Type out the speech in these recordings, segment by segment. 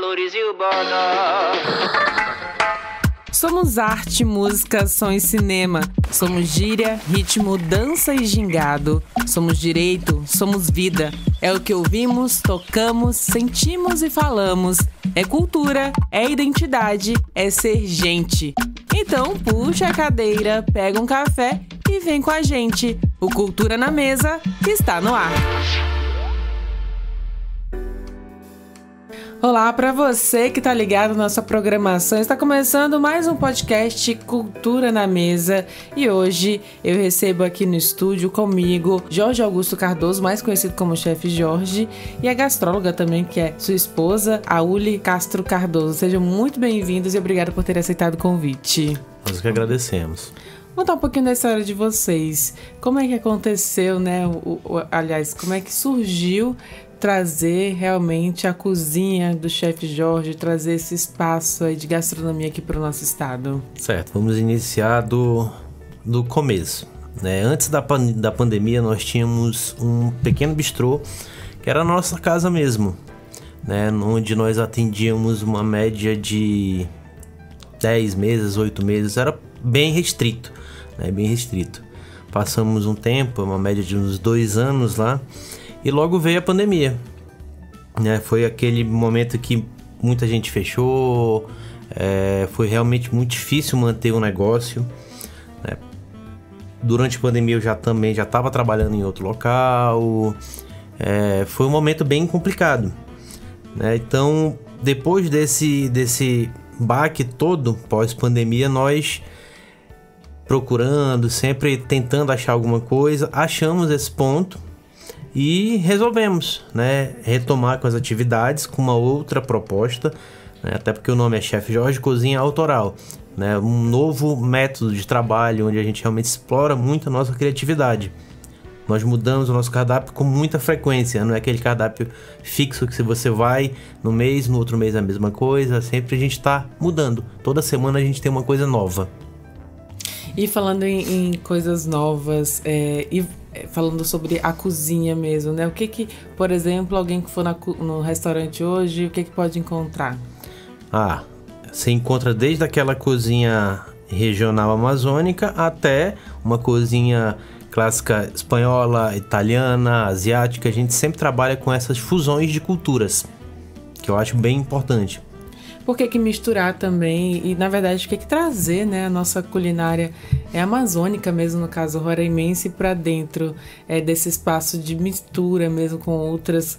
valorize o bodó. Somos arte, música, som e cinema. Somos gíria, ritmo, dança e gingado. Somos direito, somos vida. É o que ouvimos, tocamos, sentimos e falamos. É cultura, é identidade, é ser gente. Então puxa a cadeira, pega um café e vem com a gente. O Cultura na Mesa está no ar. Olá para você que tá ligado na nossa programação. Está começando mais um podcast Cultura na Mesa e hoje eu recebo aqui no estúdio comigo Jorge Augusto Cardoso, mais conhecido como Chefe Jorge, e a gastróloga também, que é sua esposa, Auli Castro Cardoso. Sejam muito bem-vindos e obrigado por ter aceitado o convite. Nós que agradecemos. Contar um pouquinho da história de vocês. Como é que aconteceu, né? Aliás, como é que surgiu trazer realmente a cozinha do Chefe Jorge, trazer esse espaço aí de gastronomia aqui para o nosso estado? Certo, vamos iniciar do começo, né? Antes da pandemia, nós tínhamos um pequeno bistrô, que era a nossa casa mesmo, né? Onde nós atendíamos uma média de 10 meses, 8 meses, era bem restrito, né? Bem restrito. Passamos um tempo, uma média de uns 2 anos lá, e logo veio a pandemia, né? Foi aquele momento que muita gente fechou, foi realmente muito difícil manter o negócio, né? Durante a pandemia eu já estava trabalhando em outro local, foi um momento bem complicado, né? Então, depois desse baque todo, pós-pandemia, nós procurando, sempre tentando achar alguma coisa, achamos esse ponto, e resolvemos, né, retomar com as atividades com uma outra proposta, né, até porque o nome é Chefe Jorge Cozinha Autoral, né, um novo método de trabalho onde a gente realmente explora muito a nossa criatividade. Nós mudamos o nosso cardápio com muita frequência, não é aquele cardápio fixo que se você vai no outro mês é a mesma coisa, sempre a gente está mudando, toda semana a gente tem uma coisa nova. E falando em coisas novas, falando sobre a cozinha mesmo, né? O que, por exemplo, alguém que for no restaurante hoje, o que pode encontrar? Você encontra desde aquela cozinha regional amazônica até uma cozinha clássica espanhola, italiana, asiática. A gente sempre trabalha com essas fusões de culturas, que eu acho bem importante. Por que misturar também e, na verdade, o que trazer, né, a nossa culinária amazônica mesmo, no caso roraimense, para dentro desse espaço de mistura mesmo com outras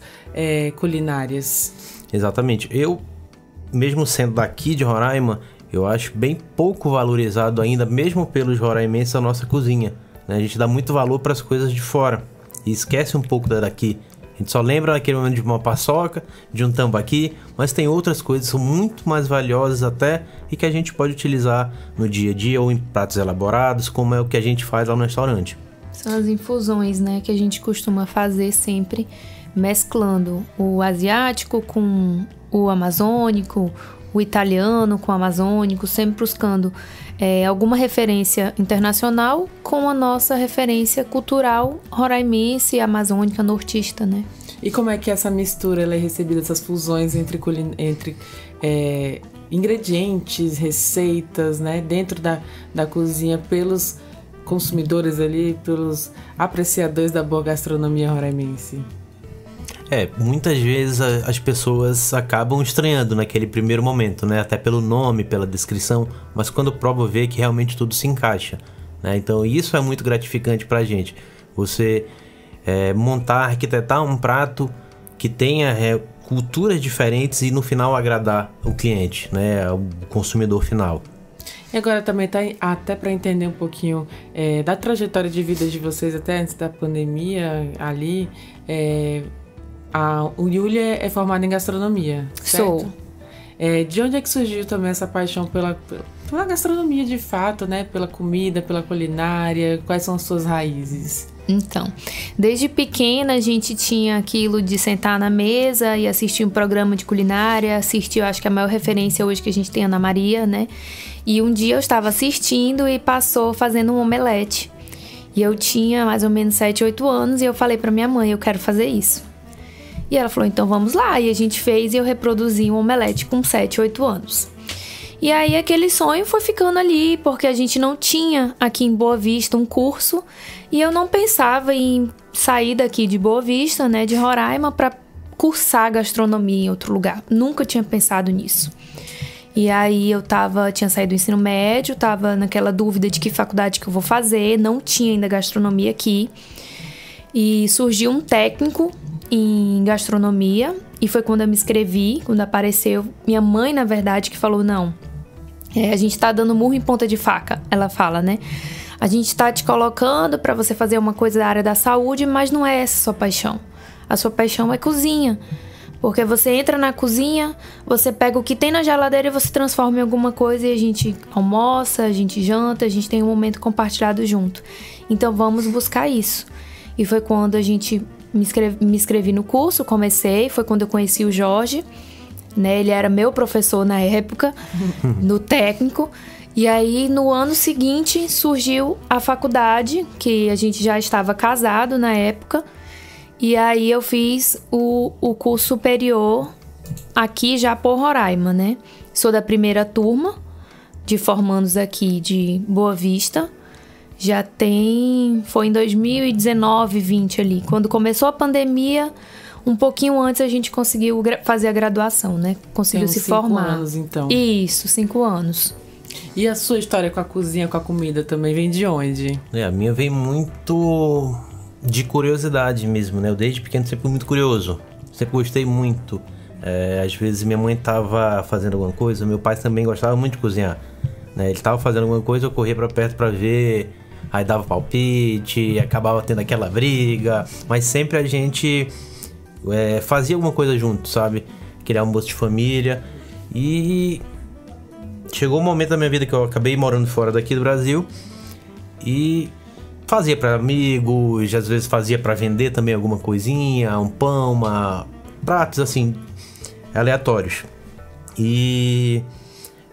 culinárias? Exatamente. Eu, mesmo sendo daqui de Roraima, eu acho bem pouco valorizado ainda, mesmo pelos roraimenses, a nossa cozinha, né? A gente dá muito valor para as coisas de fora e esquece um pouco da daqui. A gente só lembra naquele momento de uma paçoca, de um tambaqui, mas tem outras coisas que são muito mais valiosas até e que a gente pode utilizar no dia a dia ou em pratos elaborados, como é o que a gente faz lá no restaurante. São as infusões, né, que a gente costuma fazer sempre, mesclando o asiático com o amazônico, o italiano com o amazônico, sempre buscando alguma referência internacional com a nossa referência cultural roraimense, amazônica, nortista, né? E como é que essa mistura ela é recebida, essas fusões entre ingredientes, receitas, né, dentro da cozinha pelos consumidores ali, pelos apreciadores da boa gastronomia roraimense? Muitas vezes as pessoas acabam estranhando naquele primeiro momento, né? Até pelo nome, pela descrição, mas quando prova vê que realmente tudo se encaixa, né? Então isso é muito gratificante pra gente. Você montar, arquitetar um prato que tenha culturas diferentes e no final agradar o cliente, né? O consumidor final. E agora também até para entender um pouquinho da trajetória de vida de vocês até antes da pandemia ali, o Yulia é formado em gastronomia, certo? Sou. De onde é que surgiu também essa paixão pela gastronomia de fato, né? Pela comida, pela culinária? Quais são as suas raízes? Então, desde pequena a gente tinha aquilo de sentar na mesa e assistir um programa de culinária, assistir, eu acho que a maior referência hoje que a gente tem é a Ana Maria, né? E um dia eu estava assistindo e passou fazendo um omelete. E eu tinha mais ou menos 7, 8 anos e eu falei pra minha mãe, eu quero fazer isso. E ela falou, então vamos lá. E a gente fez e eu reproduzi um omelete com 7, 8 anos. E aí aquele sonho foi ficando ali, porque a gente não tinha aqui em Boa Vista um curso. E eu não pensava em sair daqui de Boa Vista, né, de Roraima, para cursar gastronomia em outro lugar. Nunca tinha pensado nisso. E aí eu tinha saído do ensino médio, tava naquela dúvida de que faculdade que eu vou fazer, não tinha ainda gastronomia aqui. E surgiu um técnico em gastronomia, e foi quando eu me inscrevi, quando apareceu minha mãe, na verdade, que falou, não, a gente tá dando murro em ponta de faca, ela fala, né? A gente tá te colocando pra você fazer uma coisa da área da saúde, mas não é essa a sua paixão. A sua paixão é cozinha. Porque você entra na cozinha, você pega o que tem na geladeira e você transforma em alguma coisa e a gente almoça, a gente janta, a gente tem um momento compartilhado junto. Então vamos buscar isso. E foi quando a gente me inscrevi no curso, comecei, foi quando eu conheci o Jorge, né? Ele era meu professor na época, no técnico. E aí no ano seguinte surgiu a faculdade, que a gente já estava casado na época. E aí eu fiz o curso superior aqui já por Roraima, né? Sou da primeira turma de formandos aqui de Boa Vista. Foi em 2019, 20 ali. Quando começou a pandemia, um pouquinho antes a gente conseguiu fazer a graduação, né? Conseguiu se formar. 5 anos, então. Isso, 5 anos. E a sua história com a cozinha, com a comida também vem de onde? A minha vem muito de curiosidade mesmo, né? Eu desde pequeno sempre fui muito curioso, sempre gostei muito. Às vezes minha mãe tava fazendo alguma coisa, meu pai também gostava muito de cozinhar, né? Ele tava fazendo alguma coisa, eu corria pra perto pra ver, aí dava palpite, acabava tendo aquela briga, mas sempre a gente fazia alguma coisa junto, sabe? Aquele almoço de família. E chegou um momento da minha vida que eu acabei morando fora daqui do Brasil e fazia para amigos, às vezes fazia para vender também alguma coisinha, um pão, pratos assim, aleatórios. E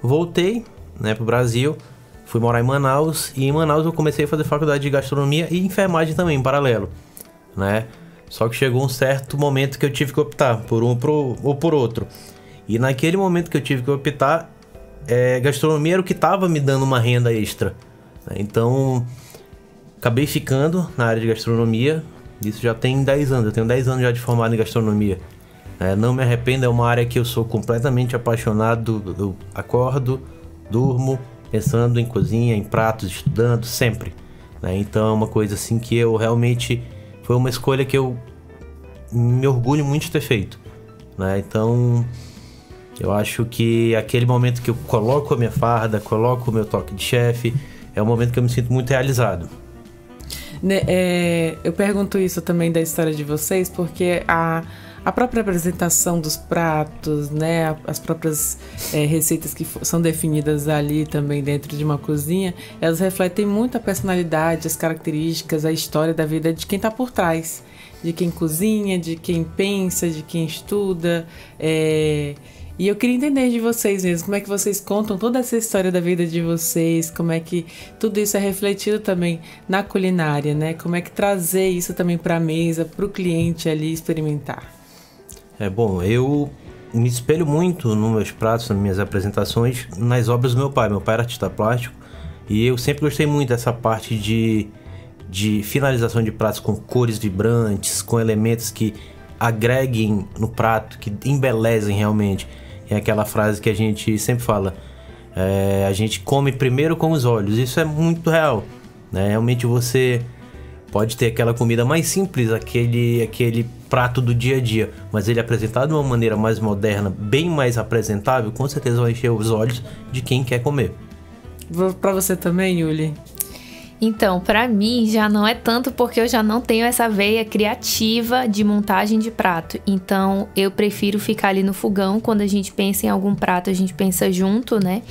voltei, né, pro Brasil, fui morar em Manaus, e em Manaus eu comecei a fazer faculdade de gastronomia e enfermagem também, em paralelo, né? Só que chegou um certo momento que eu tive que optar por um ou por outro. E naquele momento que eu tive que optar, gastronomia era o que estava me dando uma renda extra, né? Então acabei ficando na área de gastronomia. Isso já tem 10 anos, eu tenho 10 anos já de formado em gastronomia. Não me arrependo, é uma área que eu sou completamente apaixonado. Eu acordo, durmo, pensando em cozinha, em pratos, estudando, sempre. Então é uma coisa assim que eu realmente... Foi uma escolha que eu me orgulho muito de ter feito. Então eu acho que aquele momento que eu coloco a minha farda, coloco o meu toque de chefe, é um momento que eu me sinto muito realizado. Eu pergunto isso também da história de vocês, porque a própria apresentação dos pratos, né, as próprias receitas que são definidas ali também dentro de uma cozinha, elas refletem muito a personalidade, as características, a história da vida de quem está por trás, de quem cozinha, de quem pensa, de quem estuda. E eu queria entender de vocês mesmo, como é que vocês contam toda essa história da vida de vocês, como é que tudo isso é refletido também na culinária, né? Como é que trazer isso também para a mesa, para o cliente ali experimentar. Bom, eu me espelho muito nos meus pratos, nas minhas apresentações, nas obras do meu pai. Meu pai era artista plástico e eu sempre gostei muito dessa parte de finalização de pratos com cores vibrantes, com elementos que agreguem no prato, que embelezem realmente. É aquela frase que a gente sempre fala, a gente come primeiro com os olhos. Isso é muito real, né? Realmente você pode ter aquela comida mais simples, aquele prato do dia a dia, mas ele apresentado de uma maneira mais moderna, bem mais apresentável, com certeza vai encher os olhos de quem quer comer. Pra você também, Yuli? Então, pra mim já não é tanto, porque eu já não tenho essa veia criativa de montagem de prato. Então, eu prefiro ficar ali no fogão. Quando a gente pensa em algum prato, a gente pensa junto, né?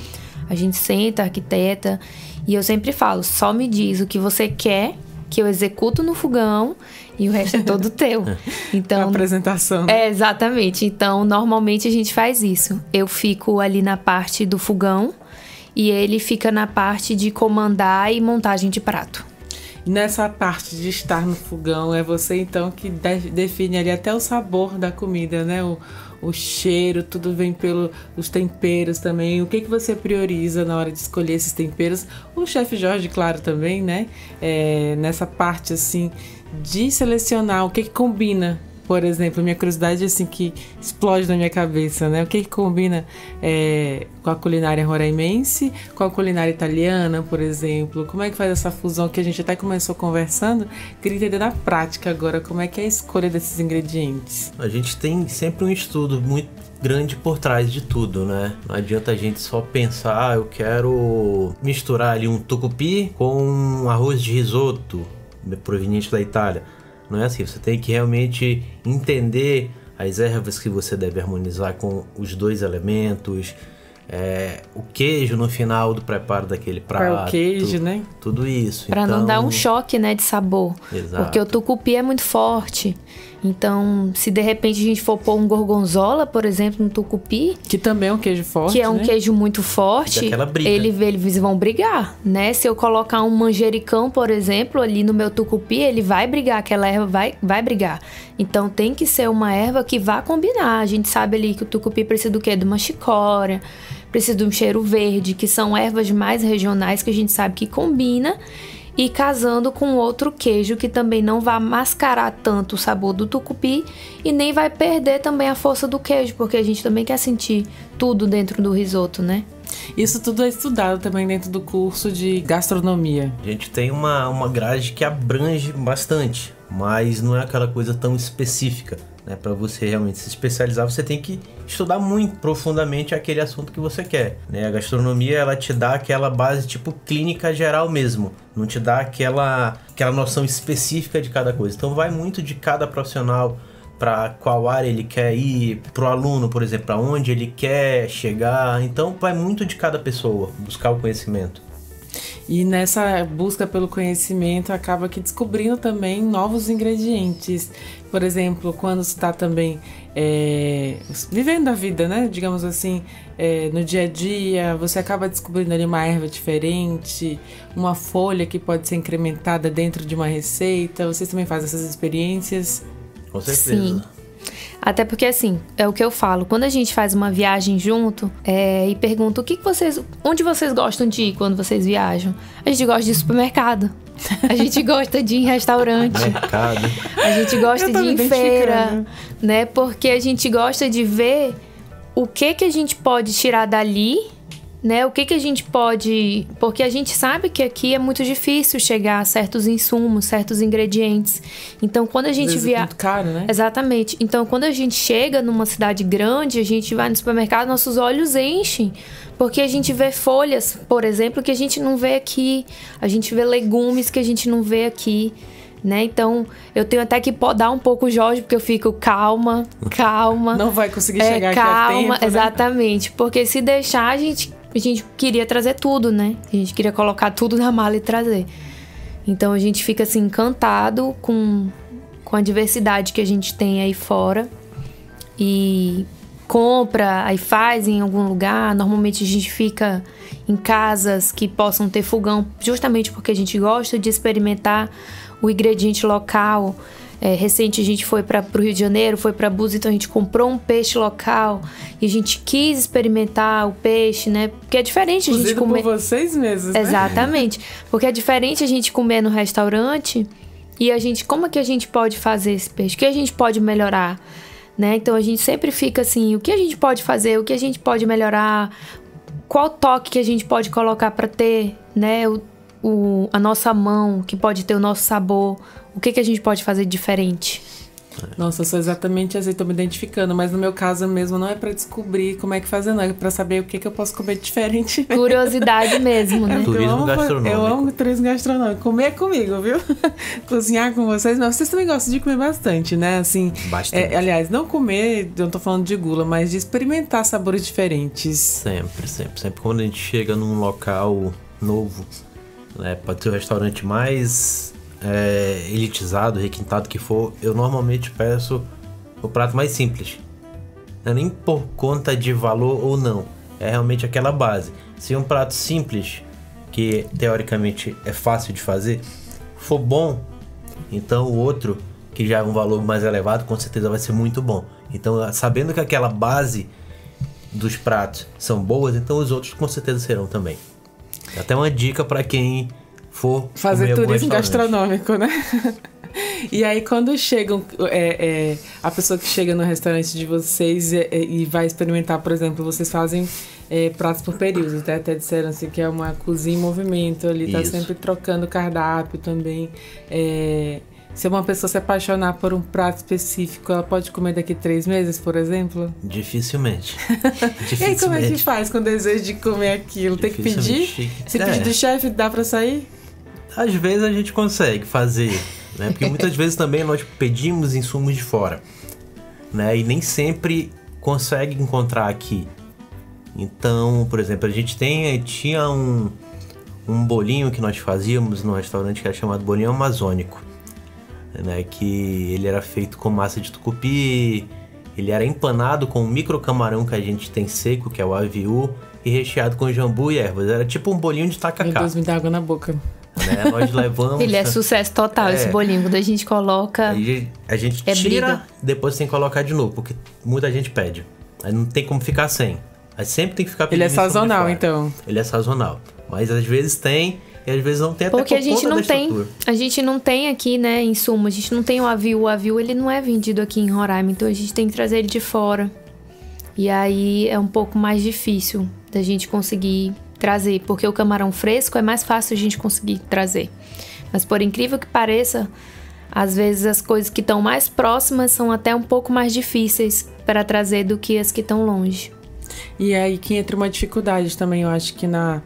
A gente senta, arquiteta. E eu sempre falo, só me diz o que você quer, que eu executo no fogão, e o resto é todo teu. Então, a apresentação. Né? Exatamente. Então, normalmente a gente faz isso. Eu fico ali na parte do fogão, e ele fica na parte de comandar e montagem de prato. Nessa parte de estar no fogão, é você então que define ali até o sabor da comida, né? O cheiro, tudo vem pelos temperos também. O que você prioriza na hora de escolher esses temperos? O chefe Jorge, claro, também, né? Nessa parte, assim, de selecionar o que combina. Por exemplo, minha curiosidade assim que explode na minha cabeça, né? O que combina com a culinária roraimense, com a culinária italiana, por exemplo? Como é que faz essa fusão que a gente até começou conversando? Queria entender na prática agora como é que é a escolha desses ingredientes. A gente tem sempre um estudo muito grande por trás de tudo, né? Não adianta a gente só pensar, eu quero misturar ali um tucupi com um arroz de risoto proveniente da Itália. Não é assim, você tem que realmente entender as ervas que você deve harmonizar com os dois elementos, o queijo no final do preparo daquele prato. O queijo, né? Tudo isso. Pra não dar um choque, né, de sabor. Exato. Porque o tucupi é muito forte. Então, se de repente a gente for pôr um gorgonzola, por exemplo, no tucupi... Que também é um queijo forte, que é um né? queijo muito forte, eles vão brigar, né? Se eu colocar um manjericão, por exemplo, ali no meu tucupi, ele vai brigar, aquela erva vai brigar. Então, tem que ser uma erva que vá combinar. A gente sabe ali que o tucupi precisa do quê? De uma chicória, precisa de um cheiro verde, que são ervas mais regionais que a gente sabe que combina, e casando com outro queijo que também não vai mascarar tanto o sabor do tucupi e nem vai perder também a força do queijo, porque a gente também quer sentir tudo dentro do risoto, né? Isso tudo é estudado também dentro do curso de gastronomia. A gente tem uma grade que abrange bastante, mas não é aquela coisa tão específica. Para você realmente se especializar, você tem que estudar muito profundamente aquele assunto que você quer, né? A gastronomia, ela te dá aquela base tipo clínica geral mesmo, não te dá aquela noção específica de cada coisa. Então vai muito de cada profissional, para qual área ele quer ir, pro aluno, por exemplo, para onde ele quer chegar. Então vai muito de cada pessoa buscar o conhecimento. E nessa busca pelo conhecimento, acaba que descobrindo também novos ingredientes. Por exemplo, quando você está também vivendo a vida, né? Digamos assim, no dia a dia, você acaba descobrindo ali uma erva diferente, uma folha que pode ser incrementada dentro de uma receita. Vocês também fazem essas experiências? Com certeza. Sim. Até porque, assim, é o que eu falo. Quando a gente faz uma viagem junto e pergunta onde vocês gostam de ir quando vocês viajam? A gente gosta de ir no supermercado. A gente gosta de ir em restaurante. Mercado. A gente gosta de ir em feira, né? Porque a gente gosta de ver o que a gente pode tirar dali, né? O que a gente pode... Porque a gente sabe que aqui é muito difícil chegar a certos insumos, certos ingredientes. Então, quando a gente viaja... É muito caro, né? Exatamente. Então, quando a gente chega numa cidade grande, a gente vai no supermercado, nossos olhos enchem. Porque a gente vê folhas, por exemplo, que a gente não vê aqui. A gente vê legumes que a gente não vê aqui, né? Então, eu tenho até que podar um pouco o Jorge, porque eu fico calma. Não vai conseguir chegar aqui a tempo, né? Exatamente. Porque se deixar, a gente queria trazer tudo, né? A gente queria colocar tudo na mala e trazer. Então, a gente fica, assim, encantado com a diversidade que a gente tem aí fora. E compra, aí faz em algum lugar. Normalmente a gente fica em casas que possam ter fogão, justamente porque a gente gosta de experimentar o ingrediente local. Recente a gente foi para o Rio de Janeiro, foi para Búzios, então a gente comprou um peixe local e a gente quis experimentar o peixe, né? Porque é diferente a gente comer... por vocês mesmos, né? Exatamente. Porque é diferente a gente comer no restaurante e como é que a gente pode fazer esse peixe? O que a gente pode melhorar? Né? Então a gente sempre fica assim, o que a gente pode fazer, o que a gente pode melhorar, qual toque que a gente pode colocar para ter, né, a nossa mão, que pode ter o nosso sabor, o que a gente pode fazer diferente. Nossa, eu sou exatamente assim, tô me identificando, mas no meu caso mesmo não é pra descobrir como é que fazer, não, é pra saber o que eu posso comer diferente. Curiosidade mesmo, né? Turismo gastronômico. Eu amo turismo gastronômico. Comer é comigo, viu? Cozinhar com vocês, mas vocês também gostam de comer bastante, né? Assim, bastante. Aliás, não comer, eu não tô falando de gula, mas de experimentar sabores diferentes. Sempre quando a gente chega num local novo, né, pode ser o restaurante mais elitizado, requintado que for, eu normalmente peço o prato mais simples. Não é nem por conta de valor ou não, é realmente aquela base. Se um prato simples, que teoricamente é fácil de fazer, for bom, então o outro, que já é um valor mais elevado, com certeza vai ser muito bom. Então, sabendo que aquela base dos pratos são boas, então os outros com certeza serão também. Até uma dica para quem for fazer comer turismo algum gastronômico, né? E aí, quando chegam, a pessoa que chega no restaurante de vocês e vai experimentar, por exemplo, vocês fazem pratos por períodos, né? Até disseram assim que é uma cozinha em movimento ali, tá sempre trocando cardápio também. Se uma pessoa se apaixonar por um prato específico, ela pode comer daqui 3 meses, por exemplo? Dificilmente. E aí, como é que faz com o desejo de comer aquilo? Tem que pedir? Se pedir do chefe, dá pra sair? Às vezes a gente consegue fazer, né? Porque muitas vezes também nós pedimos insumos de fora, né? E nem sempre consegue encontrar aqui. Então, por exemplo, a gente tinha um bolinho que nós fazíamos no restaurante que era chamado bolinho amazônico, né? Que ele era feito com massa de tucupi, ele era empanado com um micro camarão que a gente tem seco, que é o aviú, e recheado com jambu e ervas. Era tipo um bolinho de tacacá. Meu Deus, me dá água na boca. Né? Nós levamos... Ele é sucesso total, esse bolinho. Quando a gente coloca... Aí a gente tira, briga. Depois tem que colocar de novo, porque muita gente pede. Aí não tem como ficar sem. Aí sempre tem que ficar pedindo. Ele é sazonal, então? Ele é sazonal. Mas às vezes tem, e às vezes não tem, até porque por a gente conta não da tem, estrutura. a gente não tem aqui, né, insumo. A gente não tem o aviú. O aviú, ele não é vendido aqui em Roraima, então a gente tem que trazer ele de fora. E aí é um pouco mais difícil da gente conseguir trazer, porque o camarão fresco é mais fácil a gente conseguir trazer. Mas por incrível que pareça, às vezes as coisas que estão mais próximas são até um pouco mais difíceis para trazer do que as que estão longe. E aí que entra uma dificuldade também, eu acho que na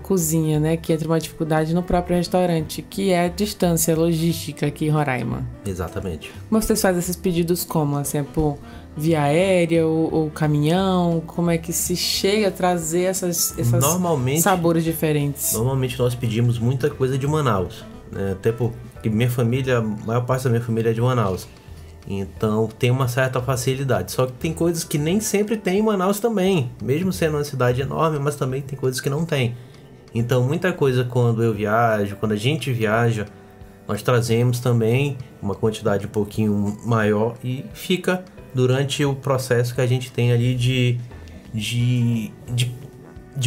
cozinha, né? Que entra uma dificuldade no próprio restaurante, que é a distância logística aqui em Roraima. Exatamente. Mas vocês fazem esses pedidos como? Assim, por via aérea ou caminhão? Como é que se chega a trazer essas sabores diferentes? Normalmente nós pedimos muita coisa de Manaus, né? Até porque minha família, a maior parte da minha família é de Manaus. Então tem uma certa facilidade. Só que tem coisas que nem sempre tem em Manaus também. Mesmo sendo uma cidade enorme, mas também tem coisas que não tem. Então muita coisa quando eu viajo, quando a gente viaja, nós trazemos também uma quantidade um pouquinho maior e fica durante o processo que a gente tem ali de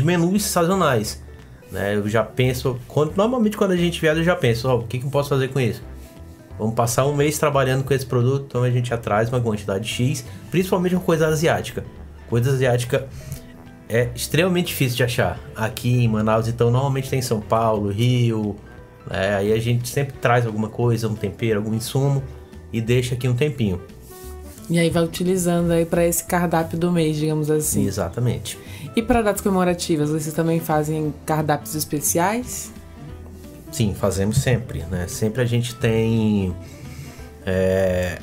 menus sazonais, né? Eu já penso, normalmente quando a gente viaja eu já penso, o que eu posso fazer com isso? Vamos passar um mês trabalhando com esse produto, então a gente já traz uma quantidade X, principalmente uma coisa asiática. Coisa asiática é extremamente difícil de achar aqui em Manaus, então normalmente tem em São Paulo, Rio, aí a gente sempre traz alguma coisa, um tempero, algum insumo e deixa aqui um tempinho. E aí vai utilizando aí para esse cardápio do mês, digamos assim. Exatamente. E para datas comemorativas, vocês também fazem cardápios especiais? Sim, fazemos sempre, né? Sempre a gente tem...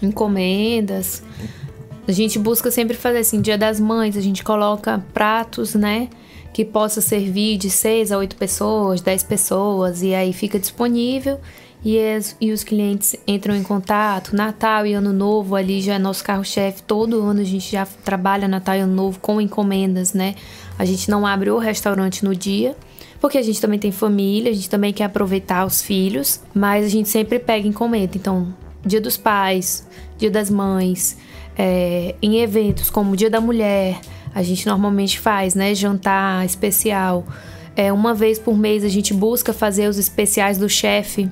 encomendas. A gente busca sempre fazer assim, Dia das Mães, a gente coloca pratos, né? Que possa servir de 6 a 8 pessoas, 10 pessoas, e aí fica disponível. E os clientes entram em contato. Natal e Ano Novo ali já é nosso carro-chefe. Todo ano a gente já trabalha Natal e Ano Novo com encomendas, né? A gente não abre o restaurante no dia, porque a gente também tem família, a gente também quer aproveitar os filhos, mas a gente sempre pega encomenda. Então, Dia dos Pais, Dia das Mães, em eventos como Dia da Mulher, a gente normalmente faz, né? Jantar especial. Uma vez por mês a gente busca fazer os especiais do chefe.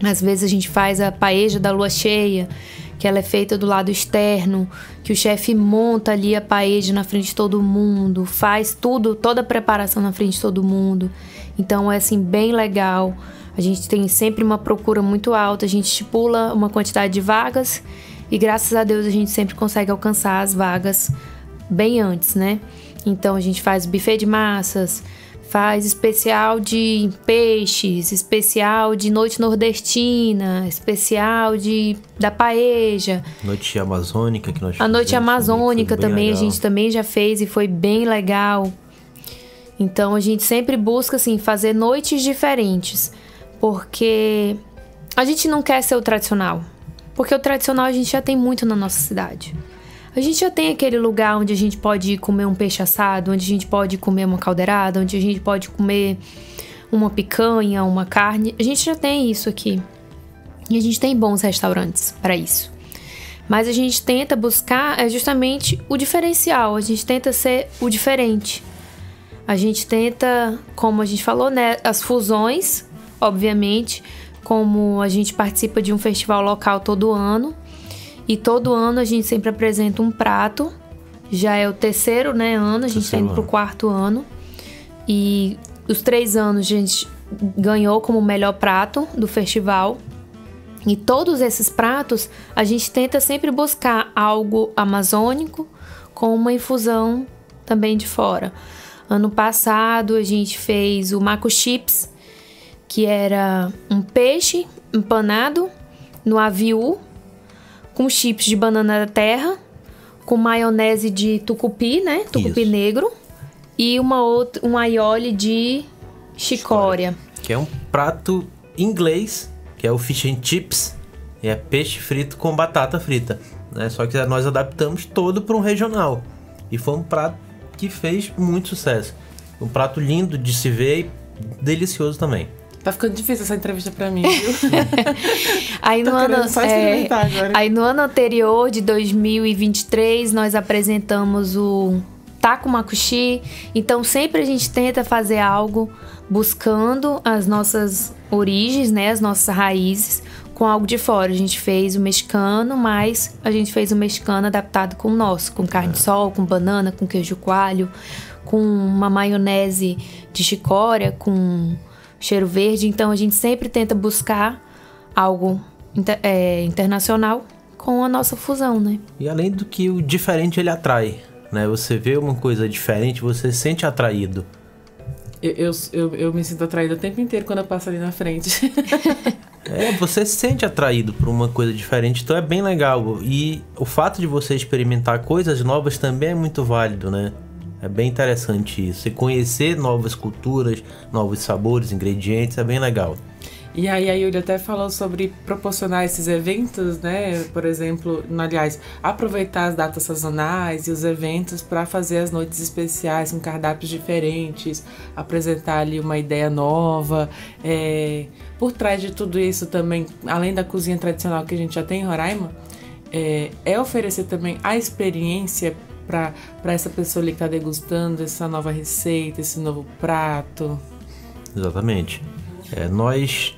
Às vezes a gente faz a paeja da lua cheia, que ela é feita do lado externo, que o chefe monta ali a paeja na frente de todo mundo, faz tudo, toda a preparação na frente de todo mundo. Então é assim, bem legal. A gente tem sempre uma procura muito alta, a gente estipula uma quantidade de vagas e graças a Deus a gente sempre consegue alcançar as vagas bem antes, né? Então a gente faz buffet de massas, faz especial de peixes, especial de noite nordestina, especial da paeja. Noite amazônica que nós A noite amazônica também, legal. A gente também já fez e foi bem legal. Então a gente sempre busca assim, fazer noites diferentes, porque a gente não quer ser o tradicional. Porque o tradicional a gente já tem muito na nossa cidade. A gente já tem aquele lugar onde a gente pode ir comer um peixe assado, onde a gente pode comer uma caldeirada, onde a gente pode comer uma picanha, uma carne. A gente já tem isso aqui. E a gente tem bons restaurantes para isso. Mas a gente tenta buscar justamente o diferencial. A gente tenta ser o diferente. A gente tenta, como a gente falou, né, as fusões, obviamente, como a gente participa de um festival local todo ano. E todo ano a gente sempre apresenta um prato. Já é o terceiro, né, ano, a gente está indo pro 4º ano. E os 3 anos a gente ganhou como melhor prato do festival. E todos esses pratos, a gente tenta sempre buscar algo amazônico com uma infusão também de fora. Ano passado, a gente fez o Maco Chips, que era um peixe empanado no aviú, com chips de banana da terra, com maionese de tucupi, né? Tucupi negro. E um aioli de chicória. Que é um prato inglês, que é o fish and chips, e é peixe frito com batata frita, né? Só que nós adaptamos todo para um regional. E foi um prato que fez muito sucesso. Um prato lindo de se ver e delicioso também. Tá ficando difícil essa entrevista pra mim, viu? Aí no ano anterior, de 2023, nós apresentamos o Taco Macuxi. Então sempre a gente tenta fazer algo buscando as nossas origens, né, as nossas raízes, com algo de fora. A gente fez o mexicano, mas a gente fez o mexicano adaptado com o nosso, com carne de sol, com banana, com queijo coalho, com uma maionese de chicória, com cheiro verde. Então a gente sempre tenta buscar algo internacional com a nossa fusão, né? E além do que o diferente ele atrai, né? Você vê uma coisa diferente, você se sente atraído. Eu me sinto atraída o tempo inteiro quando eu passo ali na frente. Você se sente atraído por uma coisa diferente, então é bem legal. E o fato de você experimentar coisas novas também é muito válido, né? É bem interessante isso. Você conhecer novas culturas, novos sabores, ingredientes, é bem legal. E aí a Yulia até falou sobre proporcionar esses eventos, né? Por exemplo, aliás, aproveitar as datas sazonais e os eventos para fazer as noites especiais com cardápios diferentes, apresentar ali uma ideia nova. Por trás de tudo isso também, além da cozinha tradicional que a gente já tem em Roraima, é oferecer também a experiência para essa pessoa ali que está degustando essa nova receita, esse novo prato. Exatamente. Nós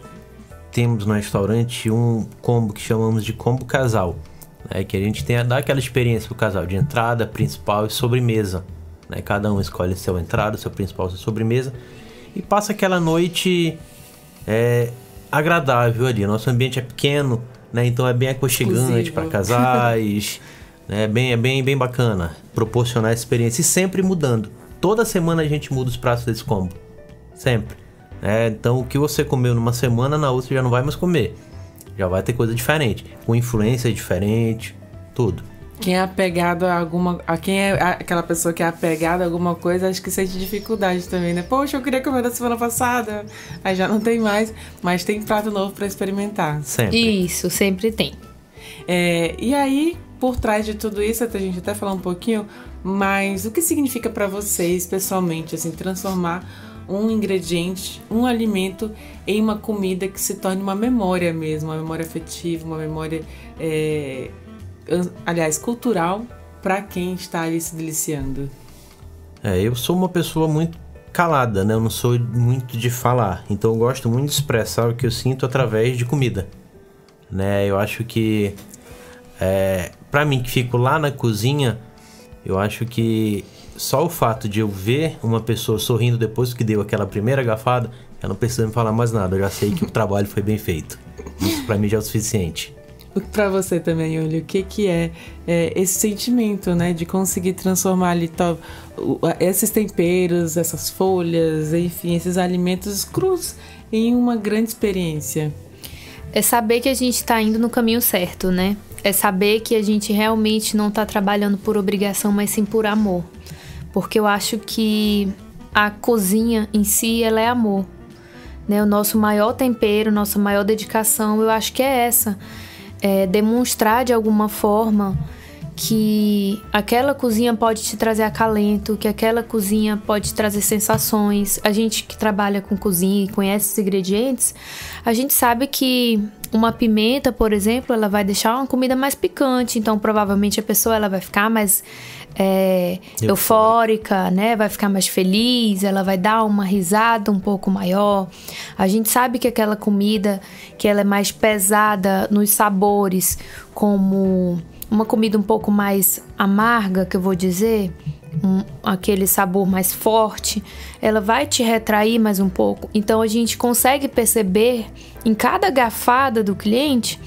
temos no restaurante um combo que chamamos de combo casal, né? Que a gente dá aquela experiência pro casal de entrada, principal e sobremesa, né? Cada um escolhe seu entrada, seu principal, sua sobremesa e passa aquela noite agradável ali. Nosso ambiente é pequeno, né? Então é bem aconchegante para casais, né? É bem bacana proporcionar essa experiência e sempre mudando. Toda semana a gente muda os pratos desse combo, sempre. Então o que você comeu numa semana, na outra já não vai mais comer. Já vai ter coisa diferente, com influência diferente, tudo. Quem é apegado quem é aquela pessoa que é apegada a alguma coisa, acho que sente dificuldade também, né? Poxa, eu queria comer da semana passada, aí já não tem mais, mas tem prato novo para experimentar. Sempre. Isso, sempre tem. E aí, por trás de tudo isso, a gente até falar um pouquinho, mas o que significa para vocês, pessoalmente, assim, transformar um ingrediente, um alimento em uma comida que se torne uma memória mesmo, uma memória afetiva, uma memória, aliás, cultural para quem está ali se deliciando? Eu sou uma pessoa muito calada, né? Eu não sou muito de falar, então eu gosto muito de expressar o que eu sinto através de comida, né? Eu acho que, para mim que fico lá na cozinha, eu acho que só o fato de eu ver uma pessoa sorrindo depois que deu aquela primeira garfada, eu não preciso me falar mais nada, eu já sei que o trabalho foi bem feito. Isso pra mim já é o suficiente. Pra você também, Yulia, o que é esse sentimento, né, de conseguir transformar ali esses temperos, essas folhas, enfim, esses alimentos crus em uma grande experiência? É saber que a gente tá indo no caminho certo, né? É saber que a gente realmente não tá trabalhando por obrigação, mas sim por amor. Porque eu acho que a cozinha em si, ela é amor, né? O nosso maior tempero, nossa maior dedicação, eu acho que é essa. Demonstrar de alguma forma que aquela cozinha pode te trazer acalento, que aquela cozinha pode te trazer sensações. A gente que trabalha com cozinha e conhece os ingredientes, a gente sabe que uma pimenta, por exemplo, ela vai deixar uma comida mais picante, então provavelmente a pessoa ela vai ficar mais eufórica, né? Vai ficar mais feliz, ela vai dar uma risada um pouco maior. A gente sabe que aquela comida que ela é mais pesada nos sabores, como uma comida um pouco mais amarga, que eu vou dizer, aquele sabor mais forte, ela vai te retrair mais um pouco. Então a gente consegue perceber em cada garfada do cliente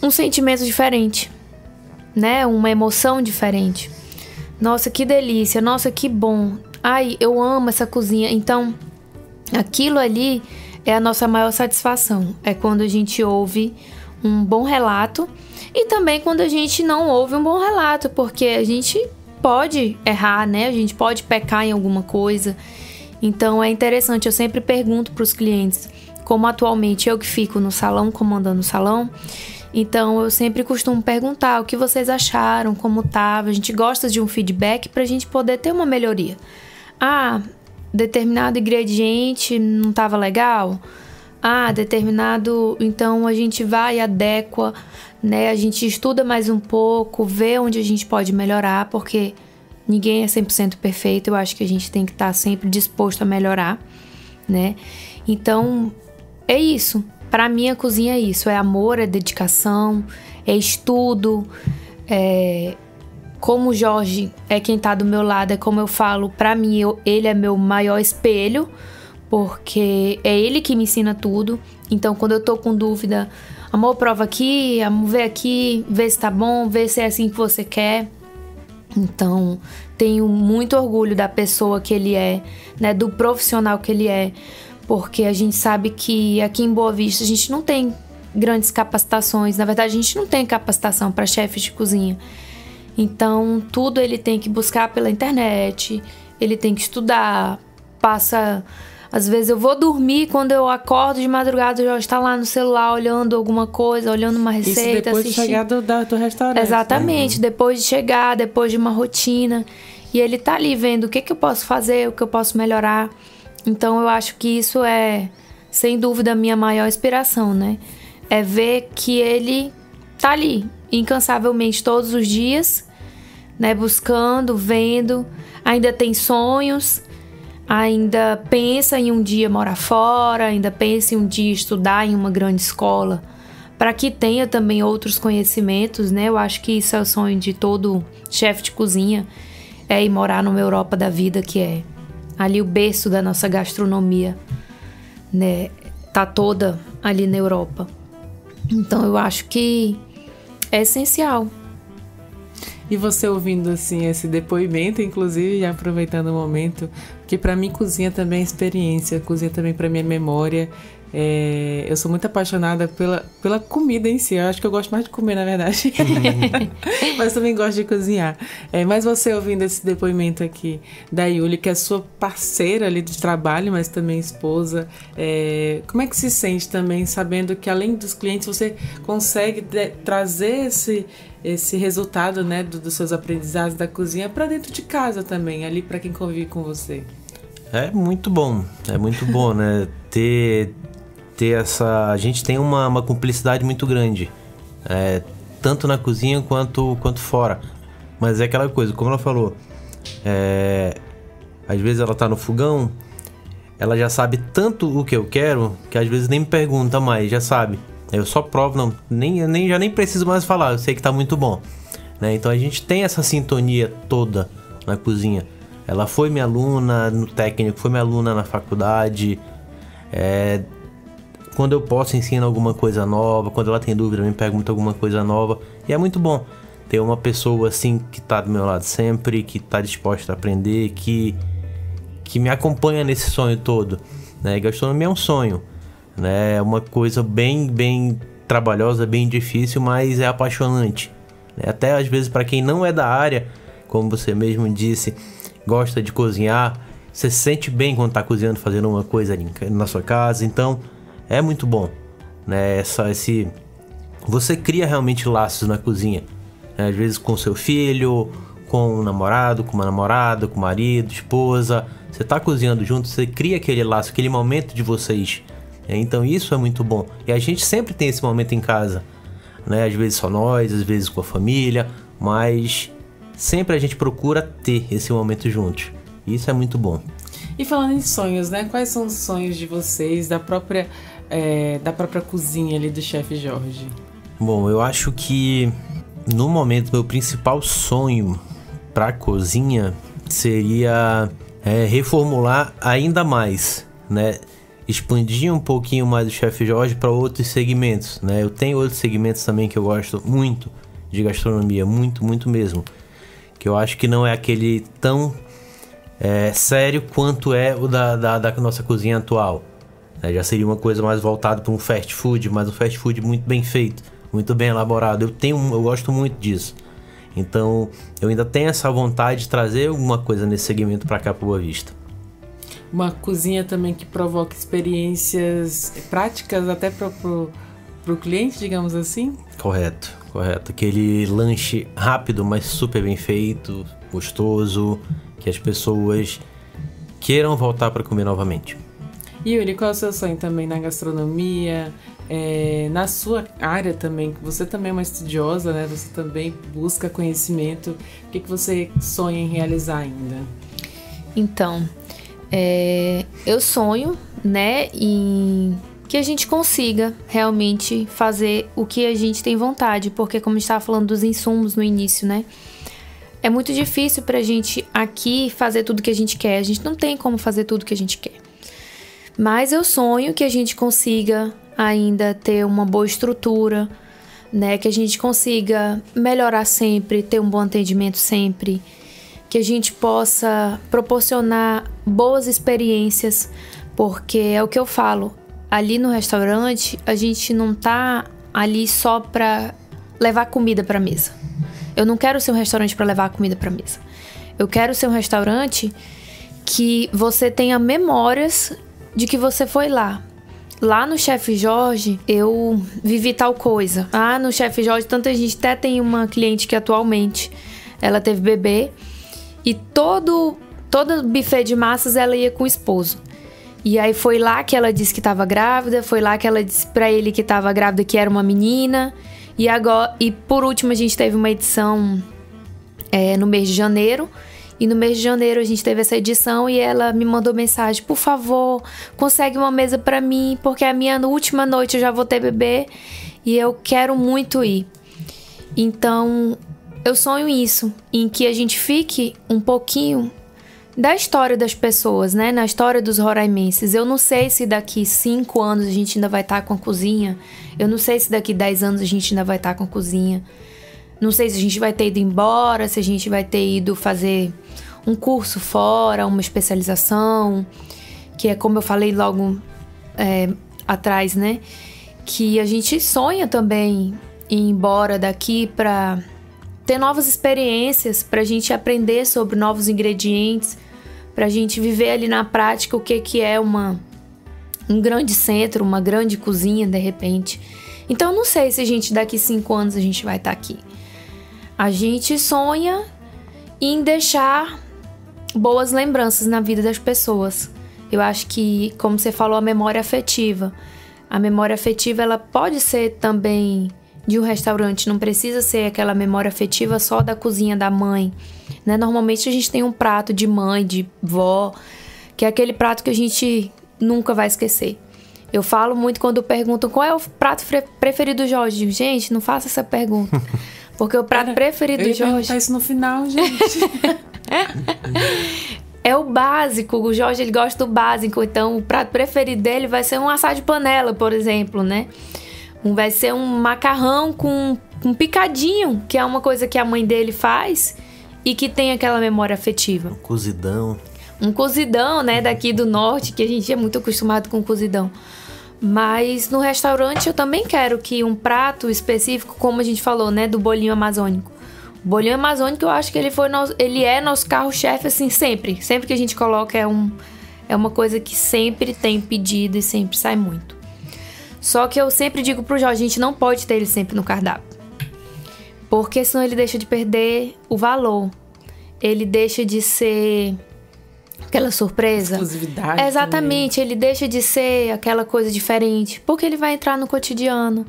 um sentimento diferente, né? Uma emoção diferente. Nossa, que delícia, nossa, que bom. Ai, eu amo essa cozinha. Então, aquilo ali é a nossa maior satisfação. É quando a gente ouve um bom relato e também quando a gente não ouve um bom relato, porque a gente pode errar, né? A gente pode pecar em alguma coisa. Então, é interessante. Eu sempre pergunto para os clientes, como atualmente eu que fico no salão, comandando o salão, então eu sempre costumo perguntar o que vocês acharam, como estava. A gente gosta de um feedback para a gente poder ter uma melhoria. Ah, determinado ingrediente não estava legal? Ah, determinado... Então a gente vai e adequa, né? A gente estuda mais um pouco, vê onde a gente pode melhorar, porque ninguém é 100% perfeito. Eu acho que a gente tem que estar sempre disposto a melhorar, né? Então, é isso. Para mim, a cozinha é isso. É amor, é dedicação, é estudo. Como o Jorge é quem tá do meu lado, é como eu falo, para mim, ele é meu maior espelho, porque é ele que me ensina tudo. Então, quando eu tô com dúvida, amor, prova aqui, amor, vê aqui, vê se tá bom, vê se é assim que você quer. Então, tenho muito orgulho da pessoa que ele é, né, do profissional que ele é, porque a gente sabe que aqui em Boa Vista a gente não tem grandes capacitações. Na verdade, a gente não tem capacitação para chefes de cozinha. Então, tudo ele tem que buscar pela internet, ele tem que estudar, passa... Às vezes eu vou dormir, quando eu acordo de madrugada, eu já está lá no celular olhando alguma coisa, olhando uma receita. Isso depois de chegar do restaurante. Exatamente, né? Depois de chegar, depois de uma rotina. E ele tá ali vendo o que eu posso fazer, o que eu posso melhorar. Então eu acho que isso é, sem dúvida, a minha maior inspiração, né? É ver que ele tá ali, incansavelmente, todos os dias, né? Buscando, vendo, ainda tem sonhos, ainda pensa em um dia morar fora, ainda pensa em um dia estudar em uma grande escola, para que tenha também outros conhecimentos, né? Eu acho que isso é o sonho de todo chefe de cozinha, é ir morar numa Europa da vida, que é ali o berço da nossa gastronomia, né? Tá toda ali na Europa. Então eu acho que é essencial. E você ouvindo assim esse depoimento, inclusive, já aproveitando o momento, que para mim cozinha também é experiência, cozinha também para mim é memória. Eu sou muito apaixonada pela comida em si. Eu acho que eu gosto mais de comer, na verdade. Mas também gosto de cozinhar. Mas você ouvindo esse depoimento aqui da Yuli, que é sua parceira ali de trabalho, mas também esposa, como é que se sente também sabendo que além dos clientes você consegue trazer esse resultado, né, dos seus aprendizados da cozinha para dentro de casa também, ali para quem convive com você? É muito bom, né? Ter essa... A gente tem uma cumplicidade muito grande, tanto na cozinha quanto fora. Mas é aquela coisa, como ela falou, às vezes ela tá no fogão, ela já sabe tanto o que eu quero, que às vezes nem me pergunta mais, já sabe. Eu só provo, já nem preciso mais falar, eu sei que tá muito bom, né? Então a gente tem essa sintonia toda na cozinha. Ela foi minha aluna no técnico, foi minha aluna na faculdade. Quando eu posso, ensino alguma coisa nova. Quando ela tem dúvida, me pergunta alguma coisa nova. E é muito bom ter uma pessoa assim que tá do meu lado sempre, que tá disposta a aprender, que me acompanha nesse sonho todo, né? Gastronomia é um sonho, né? É uma coisa bem trabalhosa, bem difícil, mas é apaixonante, né? Até às vezes para quem não é da área, como você mesmo disse, gosta de cozinhar, você se sente bem quando tá cozinhando, fazendo uma coisa ali na sua casa. Então é muito bom, né? Você cria realmente laços na cozinha, né? Às vezes com seu filho, com um namorado, com uma namorada, com o marido, esposa. Você tá cozinhando junto, você cria aquele laço, aquele momento de vocês. Então isso é muito bom. E a gente sempre tem esse momento em casa, né? Às vezes só nós, às vezes com a família, mas sempre a gente procura ter esse momento juntos. Isso é muito bom. E falando em sonhos, né? Quais são os sonhos de vocês, da própria cozinha ali do Chefe Jorge? Bom, eu acho que no momento meu principal sonho para a cozinha seria reformular ainda mais, né? Expandir um pouquinho mais o Chefe Jorge para outros segmentos, né? Eu tenho outros segmentos também que eu gosto muito de gastronomia, muito mesmo. Que eu acho que não é aquele tão sério quanto é o da nossa cozinha atual. Já seria uma coisa mais voltada para um fast food, mas um fast food muito bem feito, muito bem elaborado. Eu gosto muito disso. Então, eu ainda tenho essa vontade de trazer alguma coisa nesse segmento para cá, para Boa Vista. Uma cozinha também que provoca experiências práticas até pro cliente, digamos assim? Correto. Aquele lanche rápido, mas super bem feito, gostoso, que as pessoas queiram voltar para comer novamente. Yuri, qual é o seu sonho também na gastronomia? Na sua área também, que você também é uma estudiosa, né? Você também busca conhecimento. O que você sonha em realizar ainda? Então, eu sonho, né, em que a gente consiga realmente fazer o que a gente tem vontade, porque como a gente estava falando dos insumos no início, né? É muito difícil pra gente aqui fazer tudo que a gente quer. A gente não tem como fazer tudo que a gente quer. Mas eu sonho que a gente consiga ainda ter uma boa estrutura, né? Que a gente consiga melhorar sempre, ter um bom atendimento sempre. Que a gente possa proporcionar boas experiências, porque é o que eu falo. Ali no restaurante, a gente não tá ali só pra levar comida pra mesa. Eu não quero ser um restaurante pra levar comida pra mesa. Eu quero ser um restaurante que você tenha memórias de que você foi lá. Lá no Chefe Jorge, eu vivi tal coisa. No Chefe Jorge, tanta gente... Até tem uma cliente que atualmente, ela teve bebê. E todo buffet de massas, ela ia com o esposo. E aí foi lá que ela disse que estava grávida. Foi lá que ela disse pra ele que estava grávida, que era uma menina. E por último, a gente teve uma edição no mês de janeiro. E no mês de janeiro a gente teve essa edição e ela me mandou mensagem: por favor, consegue uma mesa pra mim, porque a minha última noite eu já vou ter bebê e eu quero muito ir. Então, eu sonho isso, em que a gente fique um pouquinho da história das pessoas, né? Na história dos roraimenses. Eu não sei se daqui 5 anos a gente ainda vai estar com a cozinha. Eu não sei se daqui 10 anos a gente ainda vai estar com a cozinha. Não sei se a gente vai ter ido embora, se a gente vai ter ido fazer um curso fora, uma especialização, que é como eu falei logo atrás, né? Que a gente sonha também ir embora daqui para ter novas experiências, para a gente aprender sobre novos ingredientes, para a gente viver ali na prática o que é um grande centro, uma grande cozinha, de repente. Então, eu não sei se a gente daqui 5 anos a gente vai estar aqui. A gente sonha em deixar boas lembranças na vida das pessoas. Eu acho que, como você falou, a memória afetiva. A memória afetiva, ela pode ser também de um restaurante, não precisa ser aquela memória afetiva só da cozinha da mãe, né? Normalmente a gente tem um prato de mãe, de vó, que é aquele prato que a gente nunca vai esquecer. Eu falo muito quando perguntam qual é o prato preferido do Jorge. Digo, gente, não faça essa pergunta. Porque o prato preferido do Jorge... Eu ia perguntar isso no final, gente. É o básico. O Jorge, ele gosta do básico. Então, o prato preferido dele vai ser um assado de panela, por exemplo, né? Vai ser um macarrão com picadinho, que é uma coisa que a mãe dele faz e que tem aquela memória afetiva. Um cozidão, né? Daqui do norte, que a gente é muito acostumado com cozidão. Mas no restaurante eu também quero que um prato específico, como a gente falou, né, do bolinho amazônico. O bolinho amazônico, eu acho que ele é nosso carro-chefe, assim, sempre. Sempre que a gente coloca é uma coisa que sempre tem pedido e sempre sai muito. Só que eu sempre digo pro Jorge, a gente não pode ter ele sempre no cardápio. Porque senão ele deixa de perder o valor. Ele deixa de ser aquela surpresa. Exclusividade. Exatamente, ele deixa de ser aquela coisa diferente, porque ele vai entrar no cotidiano.